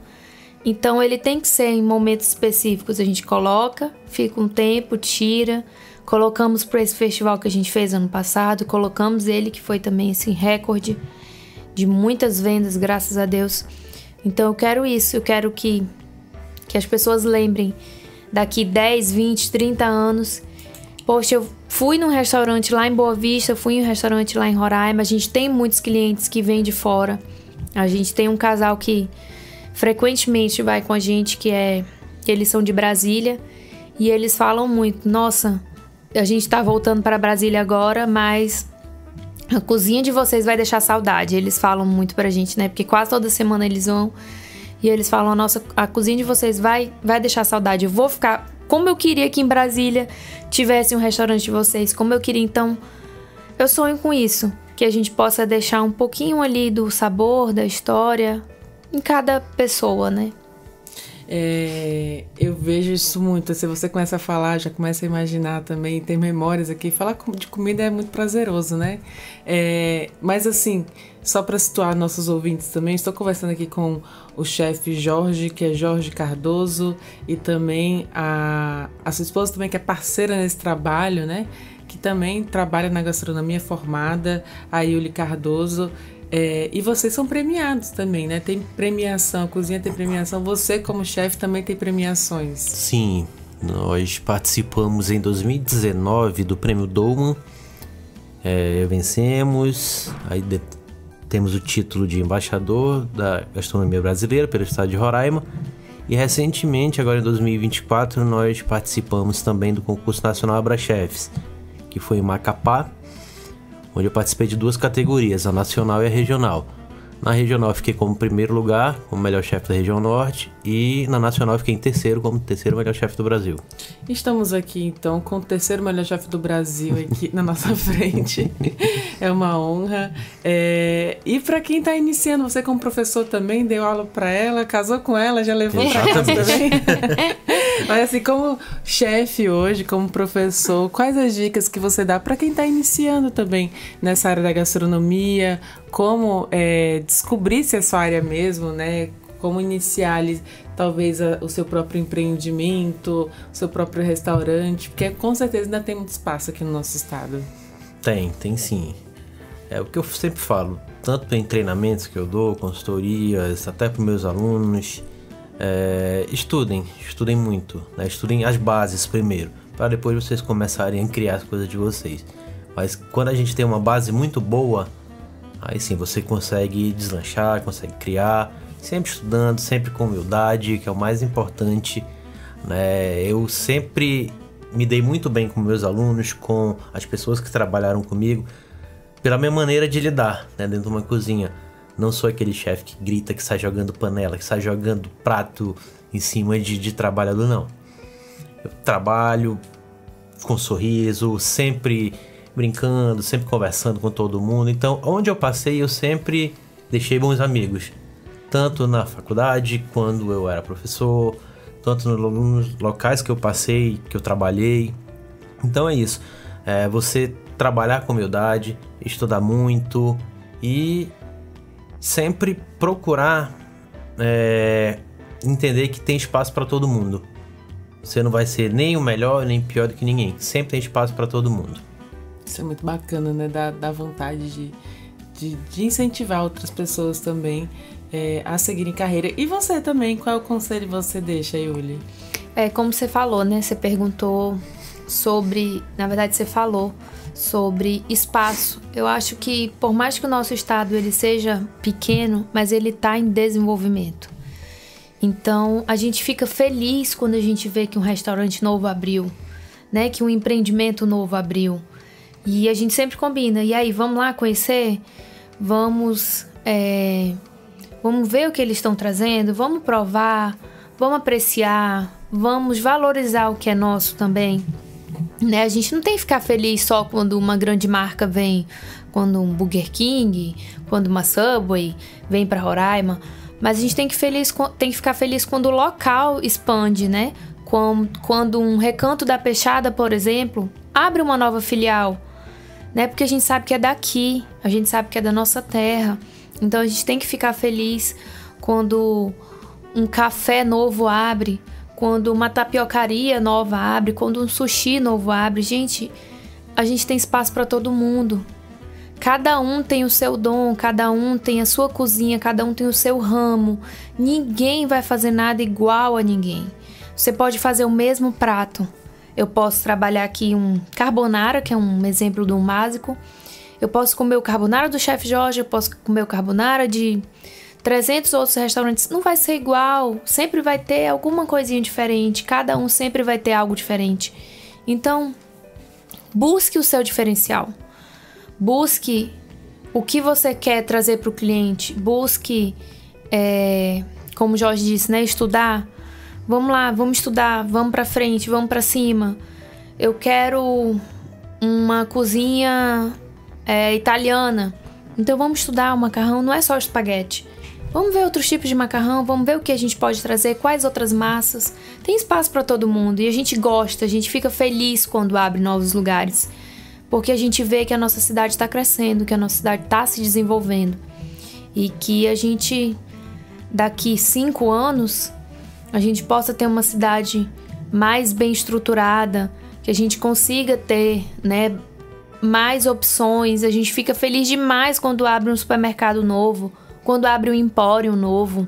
Então ele tem que ser em momentos específicos. A gente coloca, fica um tempo, tira. Colocamos para esse festival que a gente fez ano passado, colocamos ele, que foi também assim, recorde de muitas vendas, graças a Deus. Então eu quero isso, eu quero que as pessoas lembrem daqui 10, 20, 30 anos. Poxa, eu fui num restaurante lá em Boa Vista, fui em um restaurante lá em Roraima. A gente tem muitos clientes que vêm de fora. A gente tem um casal que frequentemente vai com a gente, que eles são de Brasília. E eles falam muito, nossa, a gente tá voltando para Brasília agora, mas a cozinha de vocês vai deixar saudade. Eles falam muito pra gente, né? Porque quase toda semana eles vão e eles falam, nossa, a cozinha de vocês vai deixar saudade. Eu vou ficar... Como eu queria que em Brasília tivesse um restaurante de vocês. Como eu queria, então... Eu sonho com isso. Que a gente possa deixar um pouquinho ali do sabor, da história em cada pessoa, né? Eu vejo isso muito. Se você começa a falar, já começa a imaginar também, ter memórias aqui. Falar de comida é muito prazeroso, né? Mas assim, só para situar nossos ouvintes também, estou conversando aqui com o chefe Jorge, que é Jorge Cardoso, e também a sua esposa também, que é parceira nesse trabalho, né? Que também trabalha na gastronomia formada, a Yuli Cardoso. E vocês são premiados também, né? Tem premiação, a cozinha tem premiação. Você, como chefe, também tem premiações. Sim, nós participamos em 2019 do Prêmio Dolman. Vencemos, aí temos o título de embaixador da gastronomia brasileira pelo estado de Roraima. E recentemente, agora em 2024, nós participamos também do concurso nacional Abrachefs, que foi em Macapá, onde eu participei de 2 categorias, a nacional e a regional. Na regional eu fiquei como primeiro lugar, como melhor chefe da região norte, e na nacional eu fiquei em terceiro, como terceiro melhor chefe do Brasil. Estamos aqui então com o terceiro melhor chefe do Brasil aqui na nossa frente. É uma honra. E para quem está iniciando, você como professor também deu aula para ela, casou com ela, já levou para casa também? Mas assim, como chefe hoje, como professor, quais as dicas que você dá para quem está iniciando também nessa área da gastronomia? Como descobrir se é sua área mesmo, né? Como iniciar ali, talvez o seu próprio empreendimento, o seu próprio restaurante, porque com certeza ainda tem muito espaço aqui no nosso estado. Tem sim. É o que eu sempre falo, tanto em treinamentos que eu dou, consultorias, até para meus alunos. Estudem muito, né? Estudem as bases primeiro, para depois vocês começarem a criar as coisas de vocês. Mas quando a gente tem uma base muito boa, aí sim você consegue deslanchar, consegue criar, sempre estudando, sempre com humildade, que é o mais importante, né? Eu sempre me dei muito bem com meus alunos, com as pessoas que trabalharam comigo, pela minha maneira de lidar, né, dentro de uma cozinha. Não sou aquele chefe que grita, que sai jogando panela, que sai jogando prato em cima de trabalhador, não. Eu trabalho com sorriso, sempre brincando, sempre conversando com todo mundo. Então, onde eu passei, eu sempre deixei bons amigos. Tanto na faculdade, quando eu era professor, tanto nos locais que eu passei, que eu trabalhei. Então é isso. Você trabalhar com humildade, estudar muito e sempre procurar entender que tem espaço para todo mundo. Você não vai ser nem o melhor nem pior do que ninguém. Sempre tem espaço para todo mundo. Isso é muito bacana, né? Dá vontade de incentivar outras pessoas também a seguirem carreira. E você também, qual é o conselho que você deixa, Yuli? Como você falou, né? Você perguntou sobre... Na verdade, você falou sobre espaço. Eu acho que, por mais que o nosso estado ele seja pequeno, mas ele está em desenvolvimento. Então, a gente fica feliz quando a gente vê que um restaurante novo abriu, né? Que um empreendimento novo abriu. E a gente sempre combina. E aí, vamos lá conhecer? Vamos ver o que eles estão trazendo? Vamos provar? Vamos apreciar? Vamos valorizar o que é nosso também? Né? A gente não tem que ficar feliz só quando uma grande marca vem. Quando um Burger King, quando uma Subway vem para Roraima. Mas a gente tem que ficar feliz quando o local expande, né? quando um Recanto da Peixada, por exemplo, abre uma nova filial, né? Porque a gente sabe que é daqui, a gente sabe que é da nossa terra. Então a gente tem que ficar feliz quando um café novo abre, quando uma tapiocaria nova abre, quando um sushi novo abre. Gente, a gente tem espaço para todo mundo. Cada um tem o seu dom, cada um tem a sua cozinha, cada um tem o seu ramo. Ninguém vai fazer nada igual a ninguém. Você pode fazer o mesmo prato. Eu posso trabalhar aqui um carbonara, que é um exemplo de um básico. Eu posso comer o carbonara do Chef Jorge, eu posso comer o carbonara de 300 outros restaurantes. Não vai ser igual, sempre vai ter alguma coisinha diferente. Cada um sempre vai ter algo diferente. Então, busque o seu diferencial. Busque o que você quer trazer para o cliente. Busque, como o Jorge disse, né, estudar. Vamos lá, vamos estudar, vamos para frente, vamos para cima. Eu quero uma cozinha italiana. Então vamos estudar. O macarrão não é só espaguete. Vamos ver outros tipos de macarrão, vamos ver o que a gente pode trazer, quais outras massas. Tem espaço para todo mundo e a gente gosta, a gente fica feliz quando abre novos lugares. Porque a gente vê que a nossa cidade está crescendo, que a nossa cidade está se desenvolvendo. E que a gente, daqui 5 anos, a gente possa ter uma cidade mais bem estruturada, que a gente consiga ter, né, mais opções. A gente fica feliz demais quando abre um supermercado novo, quando abre um empório novo,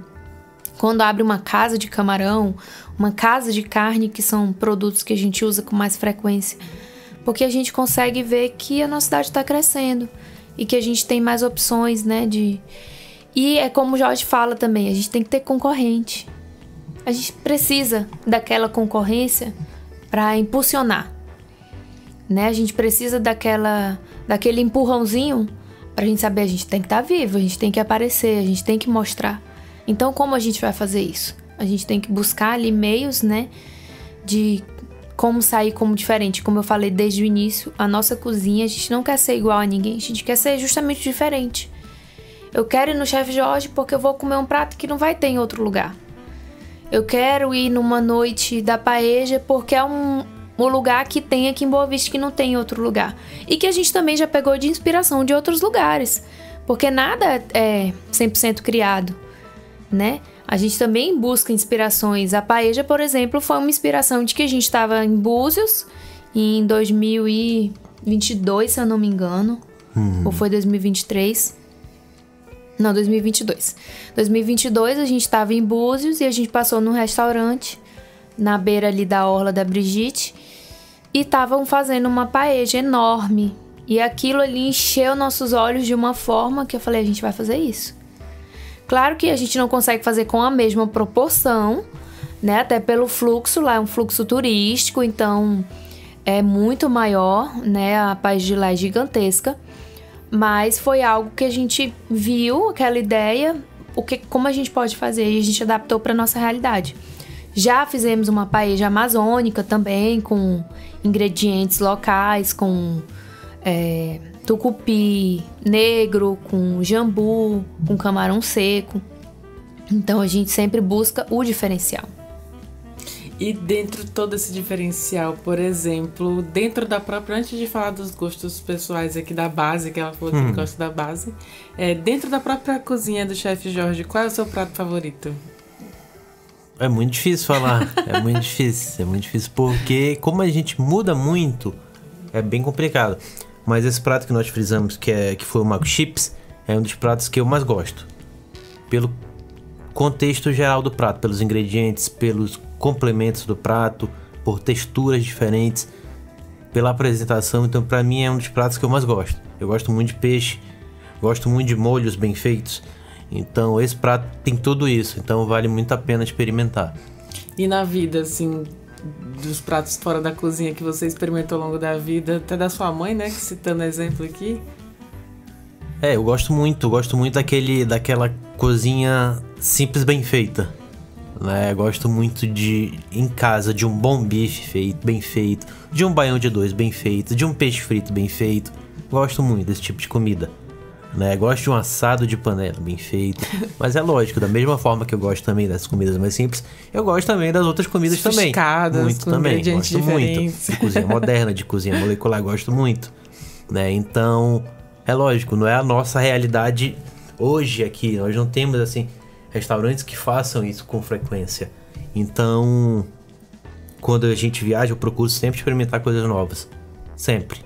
quando abre uma casa de camarão, uma casa de carne, que são produtos que a gente usa com mais frequência. Porque a gente consegue ver que a nossa cidade está crescendo e que a gente tem mais opções, né? E é como o Jorge fala também, a gente tem que ter concorrente. A gente precisa daquela concorrência para impulsionar, né? A gente precisa daquele empurrãozinho para a gente saber, a gente tem que estar vivo, a gente tem que aparecer, a gente tem que mostrar. Então, como a gente vai fazer isso? A gente tem que buscar ali meios, né? De como sair como diferente. Como eu falei desde o início, a nossa cozinha, a gente não quer ser igual a ninguém, a gente quer ser justamente diferente. Eu quero ir no Chef Jorge porque eu vou comer um prato que não vai ter em outro lugar. Eu quero ir numa noite da paella porque é um lugar que tem aqui em Boa Vista que não tem em outro lugar. E que a gente também já pegou de inspiração de outros lugares. Porque nada é 100% criado, né? A gente também busca inspirações. A paella, por exemplo, foi uma inspiração de que a gente estava em Búzios em 2022, se eu não me engano. Ou foi 2023? Não, 2022. 2022 a gente estava em Búzios e a gente passou num restaurante na beira ali da orla da Brigitte e estavam fazendo uma paella enorme. E aquilo ali encheu nossos olhos de uma forma que eu falei, a gente vai fazer isso. Claro que a gente não consegue fazer com a mesma proporção, né? Até pelo fluxo, lá é um fluxo turístico, então é muito maior, né? A paella de lá é gigantesca. Mas foi algo que a gente viu, aquela ideia, como a gente pode fazer, e a gente adaptou para nossa realidade. Já fizemos uma paella amazônica também, com ingredientes locais, com tucupi negro, com jambu, com camarão seco. Então a gente sempre busca o diferencial. E dentro de todo esse diferencial, por exemplo, dentro da própria, antes de falar dos gostos pessoais aqui da base, que ela falou que gosta da base, dentro da própria cozinha do Chef Jorge, qual é o seu prato favorito? É muito difícil falar, é muito difícil porque como a gente muda muito, é bem complicado. Mas esse prato que nós frisamos, que foi o Maco Chips, é um dos pratos que eu mais gosto. Pelo contexto geral do prato, pelos ingredientes, pelos complementos do prato, por texturas diferentes, pela apresentação. Então, pra mim, é um dos pratos que eu mais gosto. Eu gosto muito de peixe, gosto muito de molhos bem feitos. Então, esse prato tem tudo isso. Então, vale muito a pena experimentar. E na vida, assim, dos pratos fora da cozinha que você experimentou ao longo da vida, até da sua mãe, né, citando exemplo aqui? Eu gosto muito daquela cozinha simples, bem feita, né? Gosto muito em casa, de um bom bife bem feito, de um baião de dois bem feito, de um peixe frito bem feito. Gosto muito desse tipo de comida. né? Gosto de um assado de panela bem feito. Mas é lógico, da mesma forma que eu gosto também das comidas mais simples, eu gosto também das outras comidas também. Sofisticadas, Muito com também, ingredientes gosto muito. diferentes. De cozinha moderna, de cozinha molecular, gosto muito, né? Então, é lógico, não é a nossa realidade hoje aqui. Nós não temos, assim, restaurantes que façam isso com frequência. Então, quando a gente viaja, eu procuro sempre experimentar coisas novas. Sempre.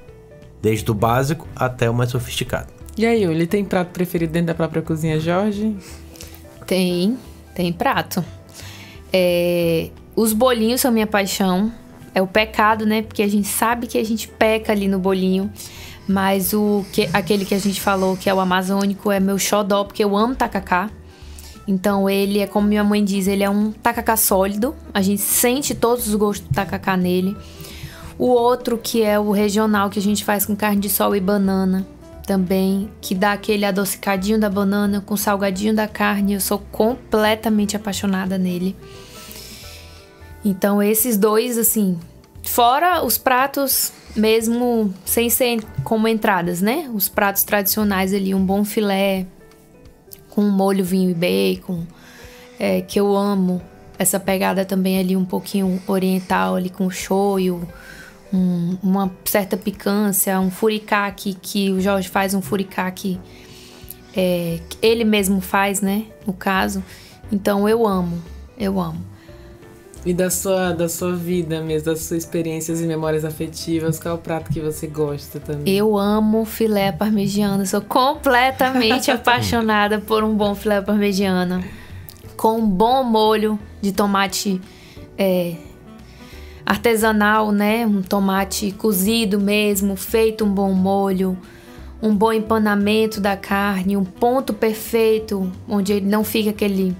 Desde o básico até o mais sofisticado. E aí, ele tem prato preferido dentro da própria cozinha, Jorge? Tem prato. Os bolinhos são minha paixão. É o pecado, né? Porque a gente sabe que a gente peca ali no bolinho. Mas aquele que a gente falou, que é o amazônico, é meu xodó, porque eu amo tacacá. Então ele é, como minha mãe diz, ele é um tacacá sólido. A gente sente todos os gostos do tacacá nele. O outro, que é o regional, que a gente faz com carne de sol e banana também, que dá aquele adocicadinho da banana com salgadinho da carne. Eu sou completamente apaixonada nele. Então esses dois, assim, fora os pratos mesmo sem ser como entradas, né? Os pratos tradicionais ali, um bom filé com molho, vinho e bacon, que eu amo. Essa pegada também ali um pouquinho oriental, ali com shoyu, uma certa picância, um furikake, que o Jorge faz um furikake, ele mesmo faz, né? No caso. Então eu amo. E da sua vida mesmo, das suas experiências e memórias afetivas, qual é o prato que você gosta também? Eu amo filé parmegiana, sou completamente apaixonada por um bom filé parmegiana. Com um bom molho de tomate artesanal, né? Um tomate cozido mesmo, feito um bom molho, um bom empanamento da carne, um ponto perfeito, onde ele não fica aquele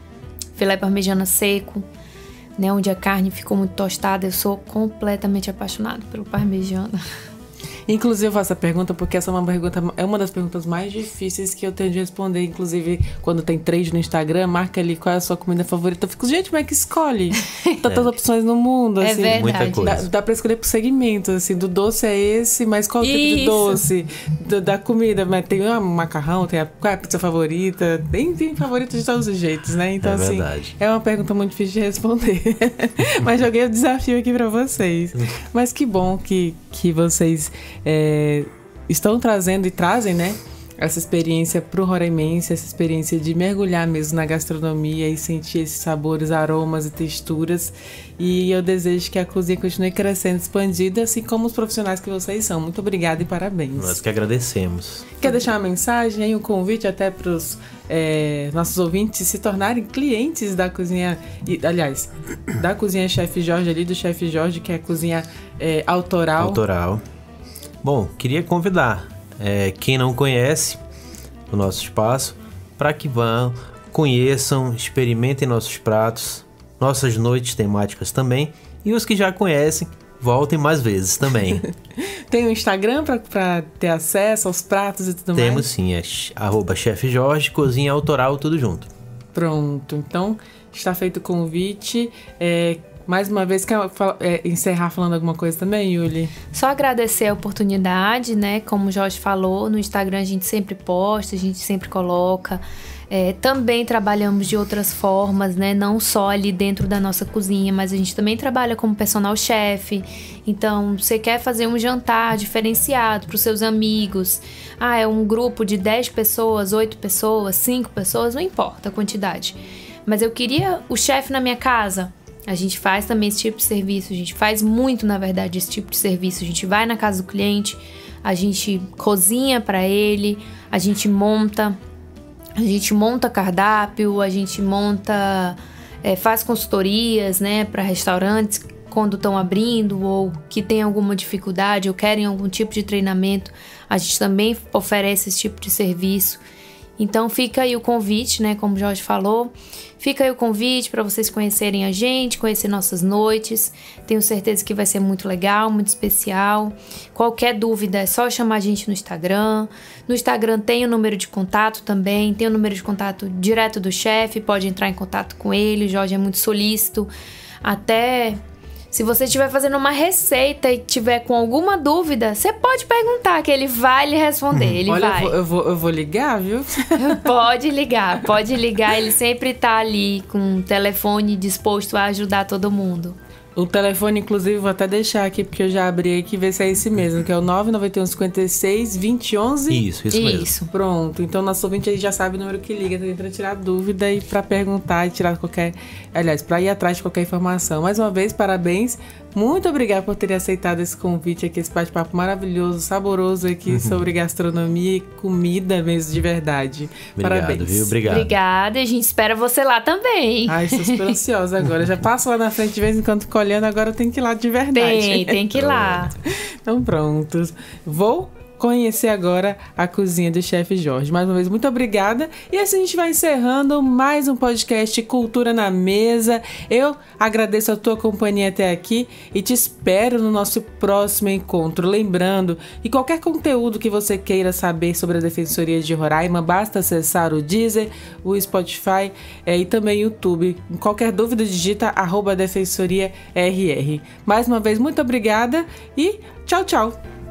filé parmegiana seco, né, onde a carne ficou muito tostada. Eu sou completamente apaixonada pelo parmegiana. Inclusive, eu faço a pergunta porque essa é uma das perguntas mais difíceis que eu tenho de responder. Inclusive, quando tem trade no Instagram, marca ali qual é a sua comida favorita. Eu fico, gente, como é que escolhe? Tantas opções no mundo, assim. É verdade. Muita coisa. Dá pra escolher por segmento, assim, do doce é esse, mas qual tipo de doce? Da comida, mas tem macarrão, qual é a pizza favorita? Tem favorito de todos os jeitos, né? Então, assim, verdade. é uma pergunta muito difícil de responder. Mas joguei o desafio aqui pra vocês. Mas que bom que vocês estão trazendo e trazem, né? Essa experiência pro roraimense, essa experiência de mergulhar mesmo na gastronomia e sentir esses sabores, aromas e texturas. E eu desejo que a cozinha continue crescendo, expandida, assim como os profissionais que vocês são. Muito obrigada e parabéns. Nós que agradecemos. Quer deixar uma mensagem aí, um convite até para os nossos ouvintes se tornarem clientes da cozinha, aliás, da cozinha Chefe Jorge ali, do Chefe Jorge, que é a cozinha autoral. Bom, queria convidar quem não conhece o nosso espaço para que vão, conheçam, experimentem nossos pratos, nossas noites temáticas também, e os que já conhecem, voltem mais vezes também. Tem um Instagram para ter acesso aos pratos e tudo mais? Temos sim, @Chefe Jorge, cozinha autoral, tudo junto. Pronto, então está feito o convite. Mais uma vez, quer encerrar falando alguma coisa também, Yuli? Só agradecer a oportunidade, né? Como o Jorge falou, no Instagram a gente sempre posta, a gente sempre coloca. Também trabalhamos de outras formas, né? Não só ali dentro da nossa cozinha, mas a gente também trabalha como personal chef. Então, você quer fazer um jantar diferenciado para os seus amigos. É um grupo de 10 pessoas, 8 pessoas, 5 pessoas, não importa a quantidade. Mas eu queria o chefe na minha casa. A gente faz também esse tipo de serviço, a gente faz muito, na verdade, esse tipo de serviço. A gente vai na casa do cliente, a gente cozinha para ele, a gente monta cardápio, a gente faz consultorias, né, para restaurantes quando estão abrindo ou que tem alguma dificuldade ou querem algum tipo de treinamento. A gente também oferece esse tipo de serviço. Então fica aí o convite, né, como o Jorge falou, fica aí o convite para vocês conhecerem a gente, conhecer nossas noites. Tenho certeza que vai ser muito legal, muito especial. Qualquer dúvida é só chamar a gente no Instagram. No Instagram tem o número de contato também, tem o número de contato direto do chefe, pode entrar em contato com ele. O Jorge é muito solícito, até Se você estiver fazendo uma receita e tiver com alguma dúvida, você pode perguntar que ele vai lhe responder. Ele Olha, vai. eu vou ligar, viu? Pode ligar. Ele sempre tá ali com o telefone disposto a ajudar todo mundo. O telefone, inclusive, vou até deixar aqui, porque eu já abri aqui e ver se é esse mesmo, que é o 991 56 2011. Isso mesmo. Pronto, então nosso ouvinte aí já sabe o número que liga também pra tirar dúvida e pra perguntar e tirar qualquer... Aliás, pra ir atrás de qualquer informação. Mais uma vez, parabéns. Muito obrigada por ter aceitado esse convite aqui, esse bate-papo maravilhoso, saboroso aqui sobre gastronomia e comida mesmo de verdade. Obrigado, Parabéns. viu? Obrigado. Obrigada, a gente espera você lá também. Ai, estou super ansiosa agora. Já passo lá na frente de vez em quando colhendo, agora tem que ir lá de verdade. Tem que ir lá. Então prontos. Vou conhecer agora a cozinha do chefe Jorge. Mais uma vez, muito obrigada. E assim a gente vai encerrando mais um podcast Cultura na Mesa. Eu agradeço a tua companhia até aqui e te espero no nosso próximo encontro. Lembrando que qualquer conteúdo que você queira saber sobre a Defensoria de Roraima, basta acessar o Deezer, o Spotify e também o YouTube. Qualquer dúvida, digita @DefensoriaRR. Mais uma vez, muito obrigada e tchau, tchau!